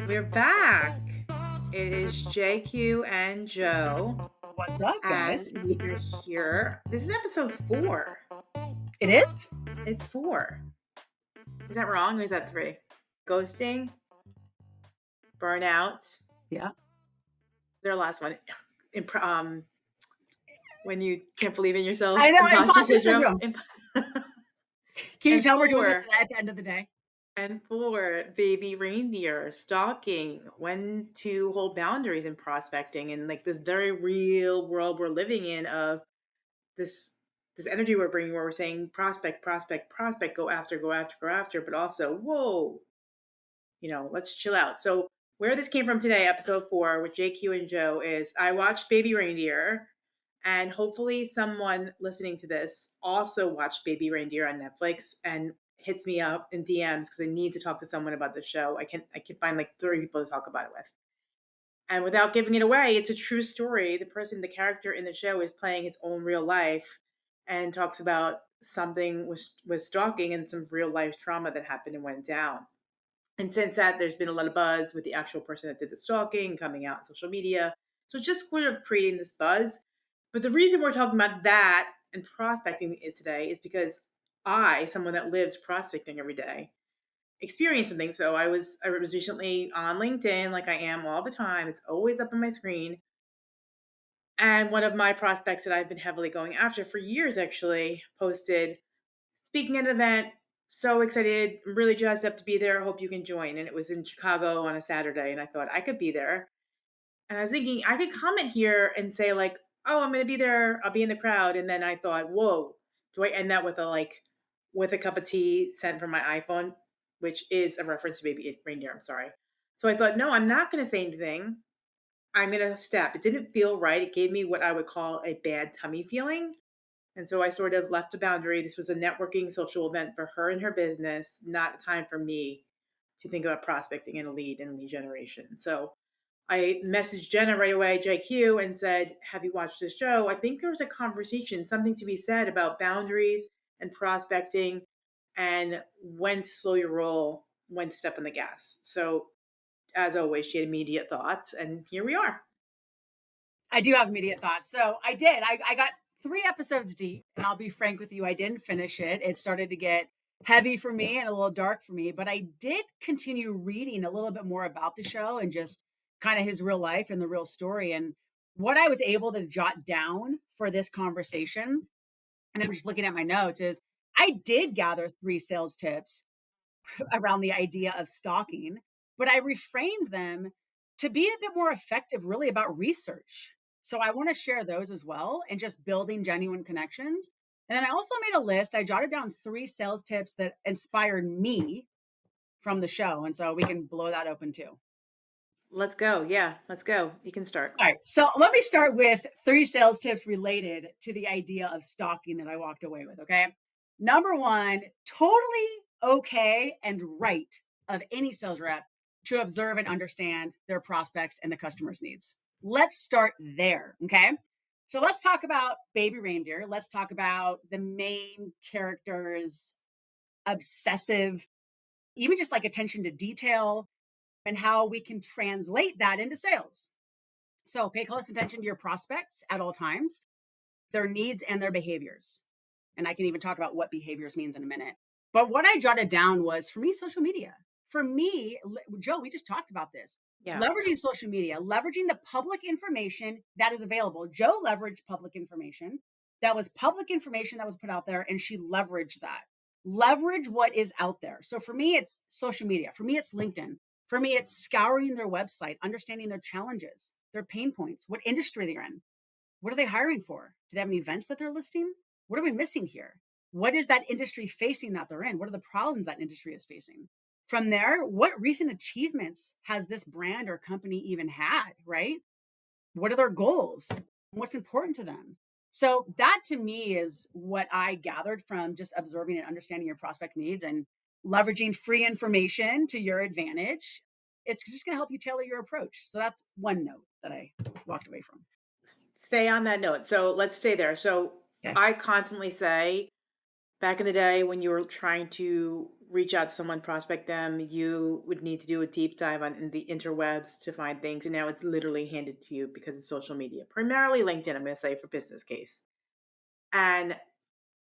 We're back. It is JQ and Joe, What's up, guys? and we are here. This is episode 4. It is? It's 4. Is that wrong or is that 3? Ghosting, burnout. Yeah. Their last one. When you can't believe in yourself. I know, Imposter imposter syndrome. syndrome. Can you And tell we're doing this 4. at the end of the day? And 4, baby reindeer, stalking, when to hold boundaries in prospecting, and like this very real world we're living in of this energy we're bringing where we're saying prospect, prospect, prospect, go after, go after, go after, but also, whoa, let's chill out. So where this came from today, episode 4 with JQ and Joe, is I watched Baby Reindeer, and hopefully someone listening to this also watched Baby Reindeer on Netflix and hits me up in DMs because I need to talk to someone about the show. I can find like 30 people to talk about it with. And without giving it away, it's a true story. The character in the show is playing his own real life and talks about something with stalking and some real life trauma that happened and went down. And since that, there's been a lot of buzz with the actual person that did the stalking coming out on social media. So it's just sort of creating this buzz. But the reason we're talking about that and prospecting is today is because I, someone that lives prospecting every day, experience something. So I was recently on LinkedIn, like I am all the time. It's always up on my screen. And one of my prospects that I've been heavily going after for years actually posted, speaking at an event, so excited, really jazzed up to be there. Hope you can join. And it was in Chicago on a Saturday. And I thought I could be there. And I was thinking I could comment here and say, like, oh, I'm gonna be there, I'll be in the crowd. And then I thought, whoa, do I end that with a cup of tea sent from my iPhone, which is a reference to Baby Reindeer, I'm sorry. So I thought, no, I'm not gonna say anything. I'm gonna step. It didn't feel right. It gave me what I would call a bad tummy feeling. And so I sort of left a boundary. This was a networking social event for her and her business, not a time for me to think about prospecting and a lead and lead generation. So I messaged Jenna right away, JQ, and said, have you watched this show? I think there's a conversation, something to be said about boundaries and prospecting and when to slow your roll, when to step on the gas. So as always, she had immediate thoughts, and here we are. I do have immediate thoughts. So I did. I got 3 episodes deep, and I'll be frank with you, I didn't finish it. It started to get heavy for me and a little dark for me, but I did continue reading a little bit more about the show and just kind of his real life and the real story. And what I was able to jot down for this conversation, and I'm just looking at my notes, is I did gather 3 sales tips around the idea of stalking, but I reframed them to be a bit more effective, really about research. So I want to share those as well and just building genuine connections. And then I also made a list. I jotted down 3 sales tips that inspired me from the show. And so we can blow that open too. Let's go. Yeah, let's go. You can start. All right. So let me start with 3 sales tips related to the idea of stalking that I walked away with. Okay. Number one, totally okay and right of any sales rep to observe and understand their prospects and the customer's needs. Let's start there. Okay. So let's talk about Baby Reindeer. Let's talk about the main character's obsessive, even just like attention to detail and how we can translate that into sales. So pay close attention to your prospects at all times, their needs and their behaviors. And I can even talk about what behaviors means in a minute. But what I jotted down was, for me, social media. For me, Joe, we just talked about this. Yeah. Leveraging social media, leveraging the public information that is available. Joe leveraged public information. That was public information that was put out there, and she leveraged that. Leverage what is out there. So for me, it's social media. For me, it's LinkedIn. For me, it's scouring their website, understanding their challenges, their pain points, what industry they're in. What are they hiring for? Do they have any events that they're listing? What are we missing here? What is that industry facing that they're in? What are the problems that industry is facing? From there, what recent achievements has this brand or company even had, right? What are their goals? What's important to them? So that to me is what I gathered from just observing and understanding your prospect needs and leveraging free information to your advantage. It's just going to help you tailor your approach. So that's one note that I walked away from. Stay on that note. So let's stay there. So Okay. I constantly say Back in the day when you were trying to reach out to someone, prospect them, you would need to do a deep dive on in the interwebs to find things, and now it's literally handed to you because of social media, primarily LinkedIn, I'm gonna say for business case. And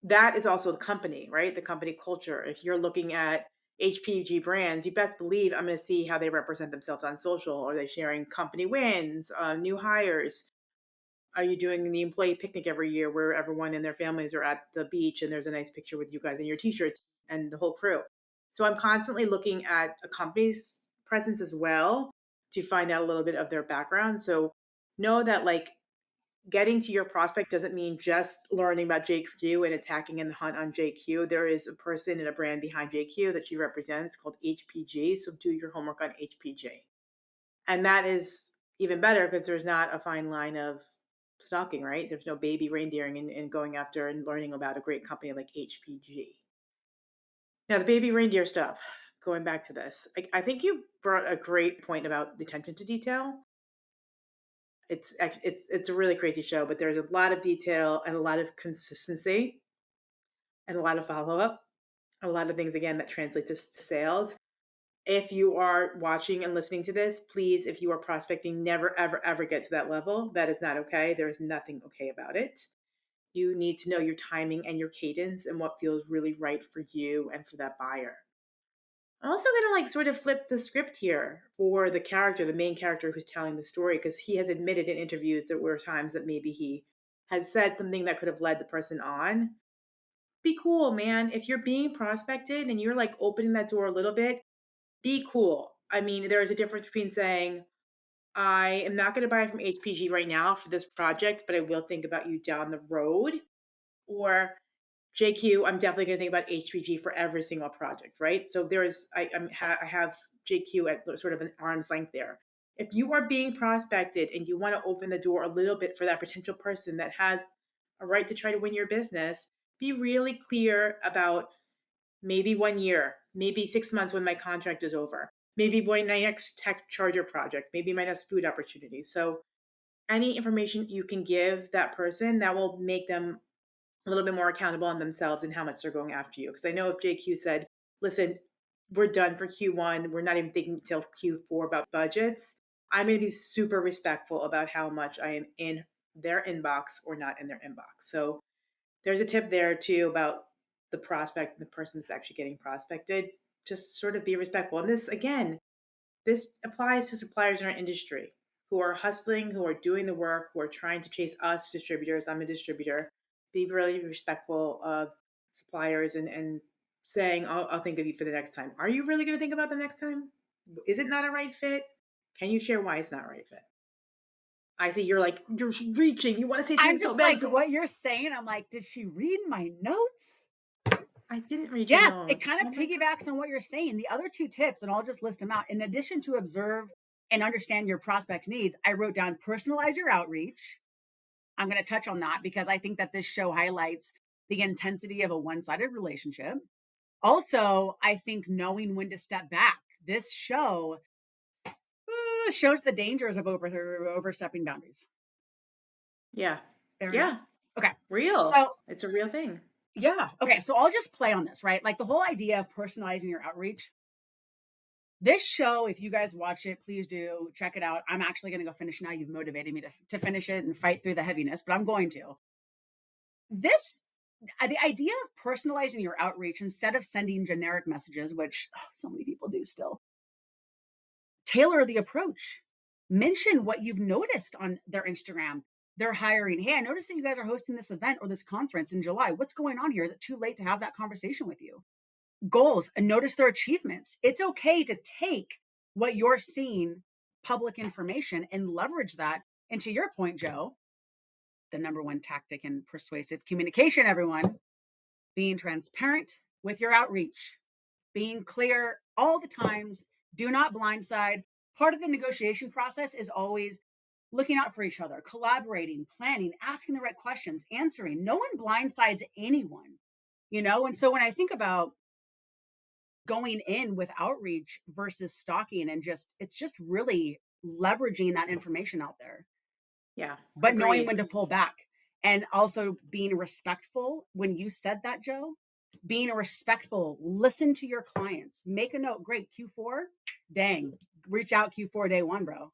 that is also the company, right? The company culture. If you're looking at HPG brands, you best believe I'm gonna see how they represent themselves on social. Are they sharing company wins, new hires? Are you doing the employee picnic every year where everyone and their families are at the beach and there's a nice picture with you guys in your t-shirts and the whole crew? So I'm constantly looking at a company's presence as well to find out a little bit of their background. So know that like getting to your prospect doesn't mean just learning about JQ and attacking in the hunt on JQ. There is a person and a brand behind JQ that she represents called HPG. So do your homework on HPG. And that is even better because there's not a fine line of stalking, right? There's no baby reindeering and going after and learning about a great company like HPG. Now, the baby reindeer stuff, going back to this, I think you brought a great point about the attention to detail. It's a really crazy show, but there's a lot of detail and a lot of consistency and a lot of follow up, a lot of things again that translate to sales. If you are watching and listening to this, please, if you are prospecting, never, ever, ever get to that level. That is not okay. There is nothing okay about it. You need to know your timing and your cadence and what feels really right for you and for that buyer. I'm also going to like sort of flip the script here for the character, the main character who's telling the story, because he has admitted in interviews that were times that maybe he had said something that could have led the person on. Be cool, man. If you're being prospected and you're like opening that door a little bit, be cool. I mean, there is a difference between saying, I am not going to buy from HPG right now for this project, but I will think about you down the road. Or JQ, I'm definitely going to think about HPG for every single project, right? So I have JQ at sort of an arm's length there. If you are being prospected and you want to open the door a little bit for that potential person that has a right to try to win your business, be really clear about maybe 1 year, maybe 6 months when my contract is over, maybe my next tech charger project, maybe my next food opportunity. So any information you can give that person that will make them a little bit more accountable on themselves and how much they're going after you. Because I know if JQ said, listen, we're done for Q1, we're not even thinking till Q4 about budgets, I'm going to be super respectful about how much I am in their inbox or not in their inbox. So there's a tip there too about the prospect, the person that's actually getting prospected. Just sort of be respectful. And this, again, this applies to suppliers in our industry who are hustling, who are doing the work, who are trying to chase us distributors. I'm a distributor. Be really respectful of suppliers and saying, I'll think of you for the next time. Are you really going to think about the next time? Is it not a right fit? Can you share why it's not a right fit? I see you're like, you're reaching. You want to say something I'm so just bad. like, Go. what you're saying, I'm like, did she read my notes? I didn't read your Yes, it notes. kind of Oh my piggybacks God. on what you're saying. The other two tips, and I'll just list them out. In addition to observe and understand your prospect's needs, I wrote down personalize your outreach. I'm going to touch on that because I think that this show highlights the intensity of a one sided relationship. Also, I think knowing when to step back. This show shows the dangers of overstepping boundaries. Yeah. Fair enough. Yeah. Okay. Real. So, It's a real thing. yeah. Okay. So I'll just play on this, right? Like the whole idea of personalizing your outreach. This show, if you guys watch it, please do check it out. I'm actually going to go finish now. You've motivated me to finish it and fight through the heaviness, but I'm going to. This, the idea of personalizing your outreach instead of sending generic messages, which so many people do still, tailor the approach. Mention what you've noticed on their Instagram. They're hiring. Hey, I noticed that you guys are hosting this event or this conference in July. What's going on here? Is it too late to have that conversation with you? Goals and notice their achievements. It's okay to take what you're seeing, public information, and leverage that. And to your point, Joe, the number one tactic in persuasive communication, everyone, being transparent with your outreach, being clear all the times, do not blindside. Part of the negotiation process is always looking out for each other, collaborating, planning, asking the right questions, answering. No one blindsides anyone, you know? And so when I think about going in with outreach versus stalking and just, it's just really leveraging that information out there, Yeah. but knowing Agreed. when to pull back and also being respectful when you said that, Joe. being respectful, listen to your clients, make a note. Great, Q4, dang, reach out Q4 day one, bro.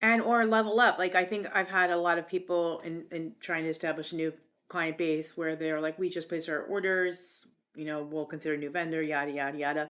And or level up. Like, I think I've had a lot of people in trying to establish a new client base where they're like, "We just placed our orders, we'll consider a new vendor, yada, yada, yada."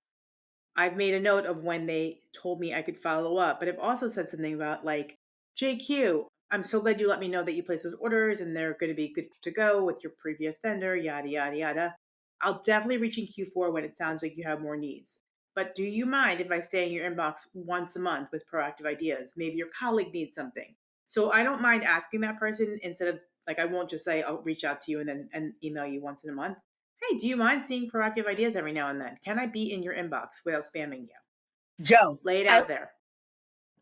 I've made a note of when they told me I could follow up, but I've also said something about like, "JQ, I'm so glad you let me know that you placed those orders and they're gonna be good to go with your previous vendor, yada, yada, yada. I'll definitely reach in Q4 when it sounds like you have more needs. But do you mind if I stay in your inbox once a month with proactive ideas? Maybe your colleague needs something." So I don't mind asking that person instead of like I won't just say I'll reach out to you and email you once in a month. "Hey, do you mind seeing proactive ideas every now and then? Can I be in your inbox without spamming you?" Joe, Lay it I out there.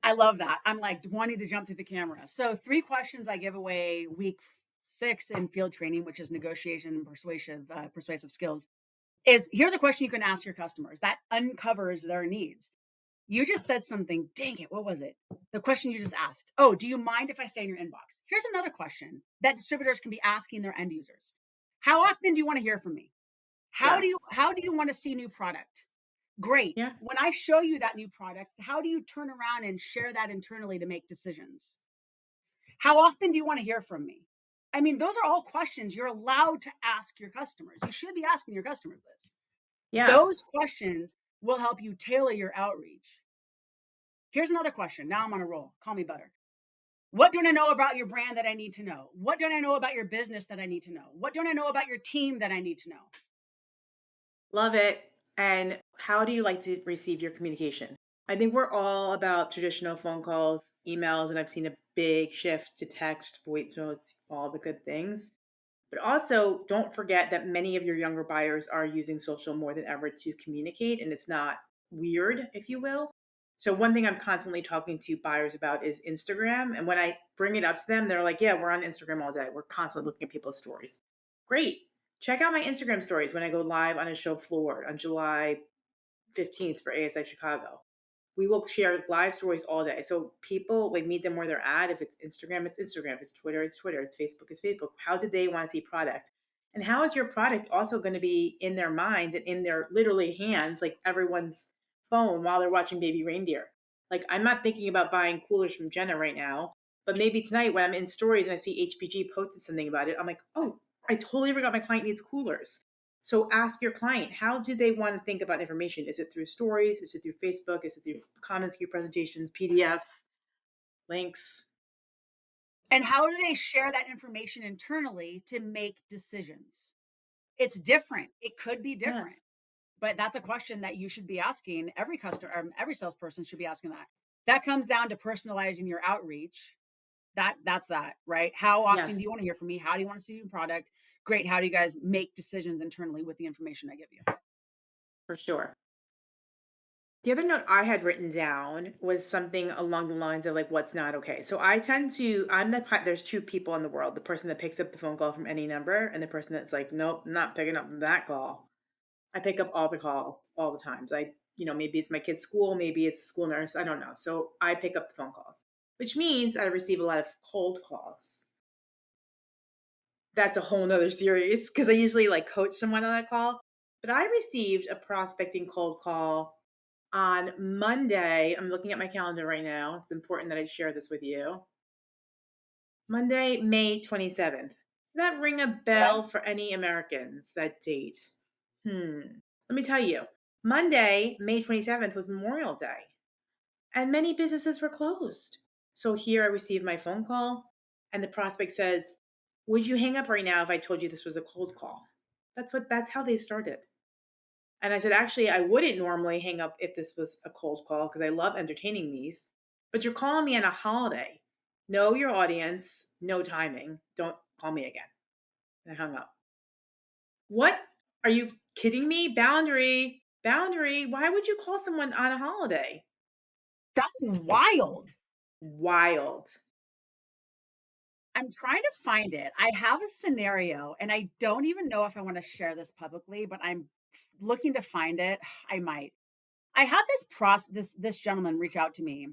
I love that. I'm like wanting to jump through the camera. So, three questions I give away week 6 in field training, which is negotiation and persuasive skills. Is here's a question you can ask your customers that uncovers their needs. You just said something. Dang it, what was it? The question you just asked. Oh, do you mind if I stay in your inbox? Here's another question that distributors can be asking their end users. How often do you want to hear from me? Yeah. How do you want to see new product? Great. Yeah. When I show you that new product, how do you turn around and share that internally to make decisions? How often do you want to hear from me? I mean, those are all questions you're allowed to ask your customers. You should be asking your customers this. Yeah. Those questions will help you tailor your outreach. Here's another question. Now I'm on a roll. Call me butter. What don't I know about your brand that I need to know? What don't I know about your business that I need to know? What don't I know about your team that I need to know? Love it. And how do you like to receive your communication? I think we're all about traditional phone calls, emails, and I've seen a big shift to text, voice notes, all the good things. But also, don't forget that many of your younger buyers are using social more than ever to communicate, and it's not weird, if you will. So, one thing I'm constantly talking to buyers about is Instagram. And when I bring it up to them, they're like, "Yeah, we're on Instagram all day. We're constantly looking at people's stories." Great. Check out my Instagram stories when I go live on a show floor on July 15th for ASI Chicago. We will share live stories all day. So people like meet them where they're at. If it's Instagram, it's Instagram. If it's Twitter, it's Twitter. It's Facebook, it's Facebook. How do they want to see product? And how is your product also going to be in their mind and in their literally hands, like everyone's phone while they're watching Baby Reindeer? Like I'm not thinking about buying coolers from Jenna right now, but maybe tonight when I'm in stories and I see HPG posted something about it, I'm like, oh, I totally forgot my client needs coolers. So ask your client, how do they want to think about information? Is it through stories? Is it through Facebook? Is it through comments, queue presentations, PDFs, links? And how do they share that information internally to make decisions? It's different. It could be different. Yes. But that's a question that you should be asking. Every customer, every salesperson should be asking that. That comes down to personalizing your outreach. That's that, right? How often do Yes, you want to hear from me? How do you want to see your product? Great. How do you guys make decisions internally with the information I give you? for sure. The other note I had written down was something along the lines of like what's not okay. So I tend to there's two people in the world, the person that picks up the phone call from any number and the person that's like, nope, not picking up that call. I pick up all the calls all the times. Maybe it's my kid's school, maybe it's a school nurse, I don't know. So I pick up the phone calls, which means I receive a lot of cold calls. That's a whole nother series because I usually like coach someone on that call. But I received a prospecting cold call on Monday. I'm looking at my calendar right now. It's important that I share this with you. Monday, May 27th. Does that ring a Okay. bell for any Americans, that date? Let me tell you. Monday, May 27th was Memorial Day, and many businesses were closed. So here I received my phone call, and the prospect says, "Would you hang up right now if I told you this was a cold call?" That's how they started. And I said, "Actually, I wouldn't normally hang up if this was a cold call because I love entertaining these. But you're calling me on a holiday. Know your audience, no timing. Don't call me again." And I hung up. What? Are you kidding me? Boundary, boundary. Why would you call someone on a holiday? That's wild. Wild. I'm trying to find it. I have a scenario and I don't even know if I want to share this publicly, but I'm looking to find it. I might. I had this gentleman reach out to me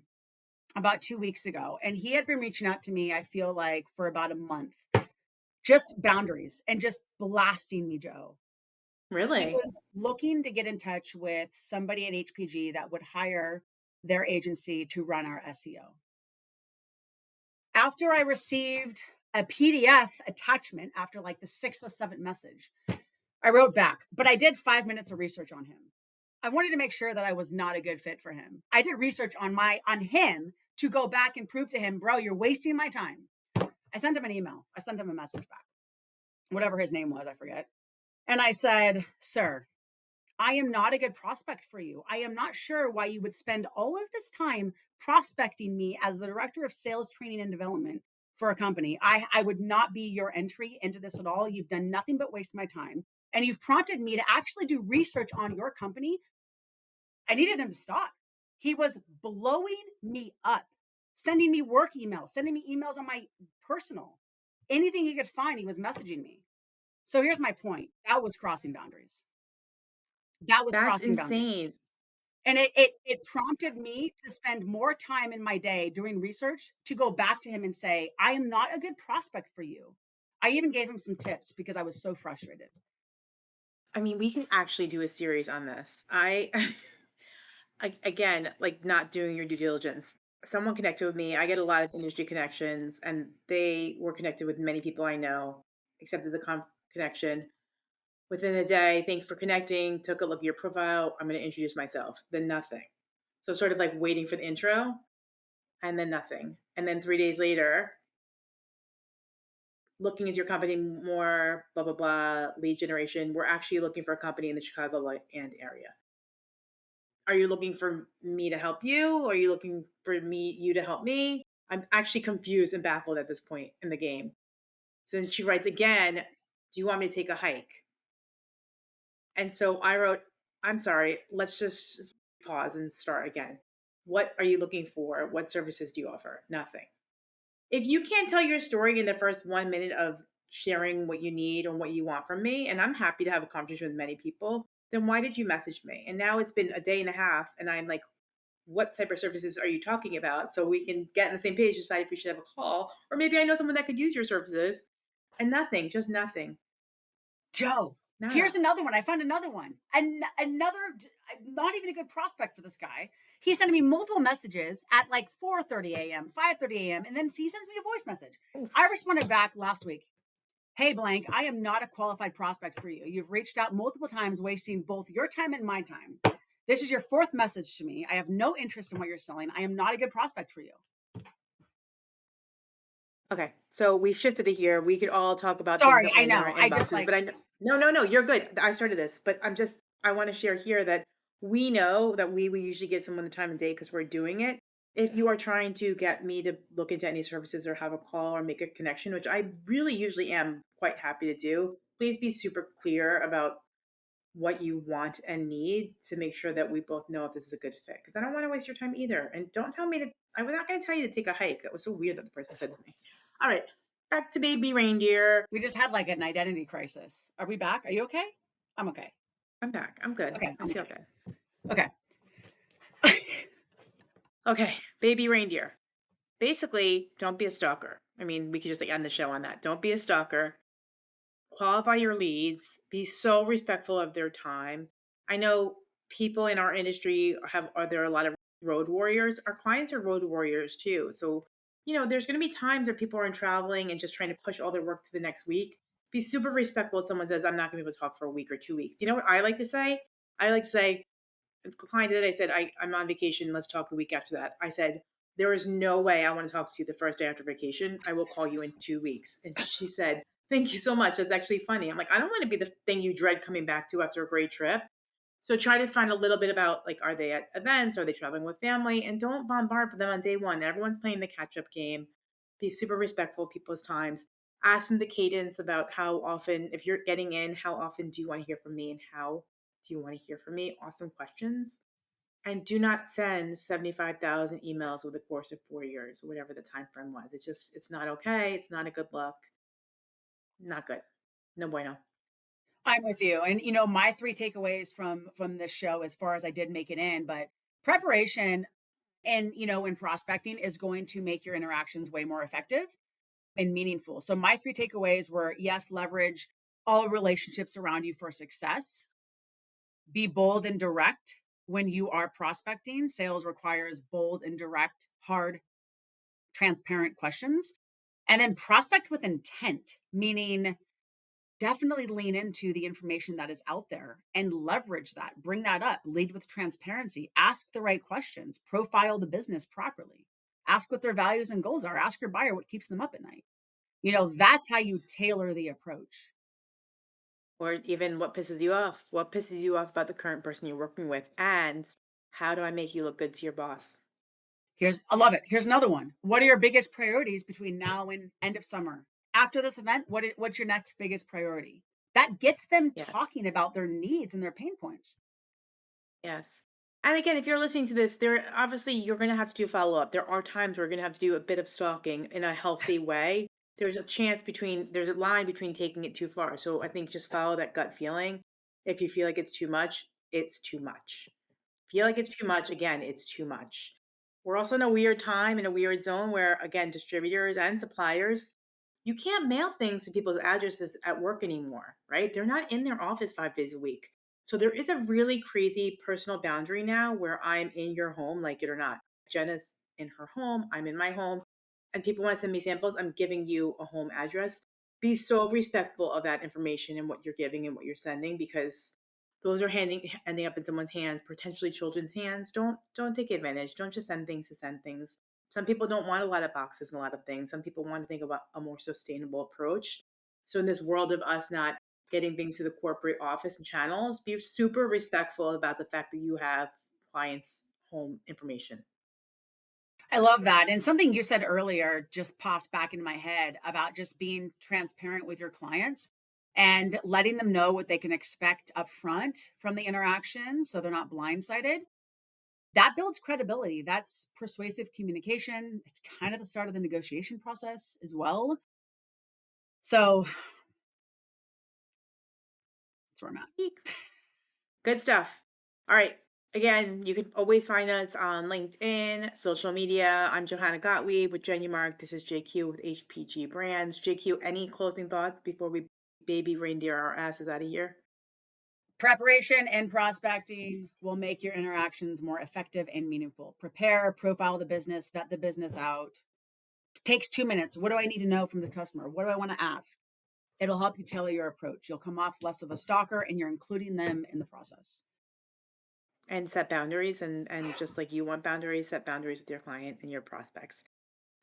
about 2 weeks ago, and he had been reaching out to me, I feel like, for about a month. Just boundaries and just blasting me, Joe. He Really? was looking to get in touch with somebody at HPG that would hire their agency to run our SEO. After I received a PDF attachment after like the sixth or seventh message, I wrote back, but I did 5 minutes of research on him. I wanted to make sure that I was not a good fit for him. I did research on him to go back and prove to him, bro, you're wasting my time. I sent him an email. I sent him a message back, whatever his name was, I forget. And I said, sir, I am not a good prospect for you. I am not sure why you would spend all of this time prospecting me as the director of sales training and development for a company. I would not be your entry into this at all. You've done nothing but waste my time. And you've prompted me to actually do research on your company. I needed him to stop. He was blowing me up, sending me work emails, sending me emails on my personal. Anything he could find, he was messaging me. So here's my point. That was crossing boundaries. That was That's crossing boundaries. insane. And it prompted me to spend more time in my day doing research to go back to him and say, "I am not a good prospect for you." I even gave him some tips because I was so frustrated. I mean, we can actually do a series on this. Again, like not doing your due diligence. Someone connected with me. I get a lot of industry connections, and they were connected with many people I know, accepted the connection. Within a day, thanks for connecting, took a look at your profile. I'm going to introduce myself. Then nothing. So, sort of like waiting for the intro and then nothing. And then 3 days later, looking into your company more, blah, blah, blah, lead generation. We're actually looking for a company in the Chicago and area. Are you looking for me to help you? Or are you looking for you to help me? I'm actually confused and baffled at this point in the game. So then she writes again, do you want me to take a hike? And so I wrote, I'm sorry, let's just pause and start again. What are you looking for? What services do you offer? Nothing. If you can't tell your story in the first 1 minute of sharing what you need or what you want from me, and I'm happy to have a conversation with many people, then why did you message me? And now it's been a day and a half, and I'm like, what type of services are you talking about? So we can get on the same page, decide if we should have a call, or maybe I know someone that could use your services. And nothing, just nothing. Joe, here's Nada. another one. I found another one. Another not even a good prospect for this guy. He's sending me multiple messages at like 4:30 a.m., 5:30 a.m., and then he sends me a voice message. I Oof. responded back last week. Hey, blank, I am not a qualified prospect for you. You've reached out multiple times, wasting both your time and my time. This is your fourth message to me. I have no interest in what you're selling. I am not a good prospect for you. Okay, so we've shifted it here. We could all talk about things Sorry, that I land in our know. I just inboxes, like, but no, no, no, you're good. I started this, but I want to share here that we know that we usually give someone the time of day because we're doing it. If you are trying to get me to look into any services or have a call or make a connection, which I really usually am quite happy to do, please be super clear about what you want and need to make sure that we both know if this is a good fit. Because I don't want to waste your time either. And don't tell me to, I was not going to tell you to take a hike. That was so weird that the person said to me. All right, back to baby reindeer. we just had like an identity crisis. Are we back? Are you okay? I'm okay. I'm back. I'm good. Okay, I I'm feel okay. good. Okay. Okay, baby reindeer. Basically, don't be a stalker. I mean, we could just like end the show on that. Don't be a stalker. Qualify your leads, be so respectful of their time. I know people in our industry are there are a lot of road warriors. Our clients are road warriors too. So, there's going to be times that people are traveling and just trying to push all their work to the next week. Be super respectful if someone says, I'm not going to be able to talk for a week or 2 weeks. You know what I like to say? I like to say, client that I said, I'm on vacation. Let's talk the week after that. I said, there is no way I want to talk to you the first day after vacation. I will call you in 2 weeks. And she said, thank you so much. That's actually funny. I'm like, I don't want to be the thing you dread coming back to after a great trip. So try to find a little bit about like, are they at events? Are they traveling with family? And don't bombard them on day one. Everyone's playing the catch up game. Be super respectful of people's times. Ask them the cadence about how often, if you're getting in, how often do you want to hear from me and how do you want to hear from me? Awesome questions. And do not send 75,000 emails over the course of 4 years or whatever the time frame was. It's not okay. It's not a good look. Not good. No bueno. I'm with you. And my three takeaways from this show, as far as I did make it in, but preparation and in prospecting is going to make your interactions way more effective and meaningful. So my three takeaways were, yes, leverage all relationships around you for success. Be bold and direct when you are prospecting. Sales requires bold and direct, hard, transparent questions. And then prospect with intent, meaning definitely lean into the information that is out there and leverage that. Bring that up. Lead with transparency. Ask the right questions. Profile the business properly. Ask what their values and goals are. Ask your buyer what keeps them up at night. That's how you tailor the approach. Or even what pisses you off? What pisses you off about the current person you're working with? And how do I make you look good to your boss? I love it. Here's another one. What are your biggest priorities between now and end of summer? After this event, what's your next biggest priority? That gets them Yeah. talking about their needs and their pain points. Yes. And again, if you're listening to this, there obviously you're going to have to do follow up. There are times we're going to have to do a bit of stalking in a healthy way. There's a line between taking it too far. So I think just follow that gut feeling. If you feel like it's too much, it's too much. Feel like it's too much, again, it's too much. We're also in a weird time, in a weird zone where, again, distributors and suppliers, you can't mail things to people's addresses at work anymore, right? They're not in their office 5 days a week. So there is a really crazy personal boundary now where I'm in your home, like it or not. Jenna's in her home, I'm in my home, and people want to send me samples. I'm giving you a home address. Be so respectful of that information and what you're giving and what you're sending because those are ending up in someone's hands, potentially children's hands. Don't take advantage. Don't just send things to send things. Some people don't want a lot of boxes and a lot of things. Some people want to think about a more sustainable approach. So in this world of us not getting things to the corporate office and channels, be super respectful about the fact that you have clients' home information. I love that. And something you said earlier just popped back into my head about just being transparent with your clients and letting them know what they can expect up front from the interaction so they're not blindsided. That builds credibility. That's persuasive communication. It's kind of the start of the negotiation process as well. So that's where I'm at. Eek. Good stuff. All right. Again, you can always find us on LinkedIn, social media. I'm Johanna Gottlieb with Jenny Mark. This is JQ with HPG Brands. JQ, any closing thoughts before we baby reindeer our asses out of here? Preparation and prospecting will make your interactions more effective and meaningful. Prepare, profile the business, vet the business out. It takes 2 minutes. What do I need to know from the customer? What do I want to ask? It'll help you tailor your approach. You'll come off less of a stalker and you're including them in the process. And set boundaries and just like you want boundaries, set boundaries with your client and your prospects.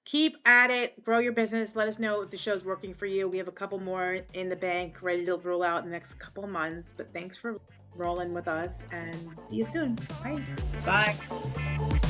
Keep at it, grow your business. Let us know if the show's working for you. We have a couple more in the bank ready to roll out in the next couple of months. But thanks for rolling with us and see you soon. Bye. Bye.